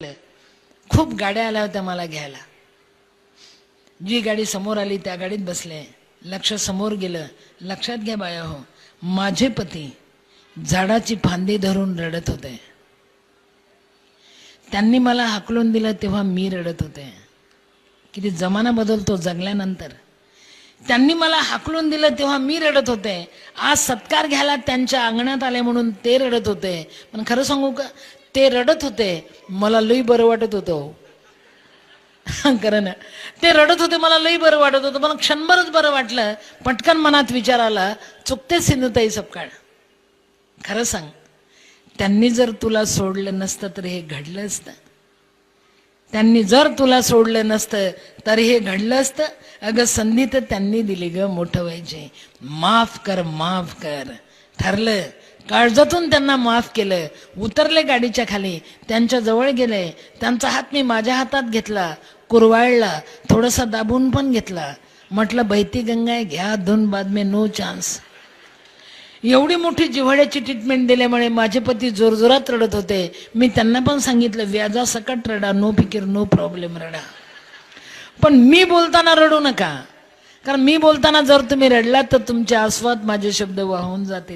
खूप गाड्या आल्या होत्या मला घ्यायला. जी गाडी समोर आली त्या गाडीत बसले. लक्ष समोर गेलं. लक्षात घ्या बाया हो, माझे पती झाडाची फांदी धरून रडत होते. त्यांनी मला हाकलून दिलं तेव्हा मी रडत होते. किती जमाना बदलतो जगल्यानंतर. त्यांनी मला हाकलून दिलं तेव्हा मी रडत होते. आज सत्कार घ्यायला त्यांच्या अंगणात आले म्हणून ते रडत होते. पण खरं सांगू का, ते रडत होते मला लई बरं वाटत होतं. खरं ना, ते रडत होते मला लई बरं वाटत होतं. मला क्षणभरच बरं वाटलं. पटकन मनात विचार आला, चुकते सिंधुताई सपकाळ, खरं सांग, त्यांनी जर तुला सोडलं नसतं तर हे घडलं असतं. त्यांनी जर तुला सोडलं नसतं तर हे घडलं असतं. अगं संधी तर त्यांनी दिली ग मोठं व्हायची. माफ कर, माफ कर. ठरलं, काळजातून त्यांना माफ केलं. उतरले गाडीच्या खाली, त्यांच्या जवळ गेले. त्यांचा हात मी माझ्या हातात घेतला, कुरवाळला, थोडासा दाबून पण घेतला. म्हटलं बहती गंगा आहे, घ्या धुन, बाद में नो चान्स. एवढी मोठी जिव्हाळ्याची ट्रीटमेंट दिल्यामुळे माझे पती जोरजोरात रडत होते. मी त्यांना पण सांगितलं, व्याजासकट रडा, नो फिकीर, नो प्रॉब्लेम, रडा. पण मी बोलताना रडू नका, कारण मी बोलताना जर तुम्ही रडलात तर तुमचे आस्वाद माझे शब्द वाहून जातील.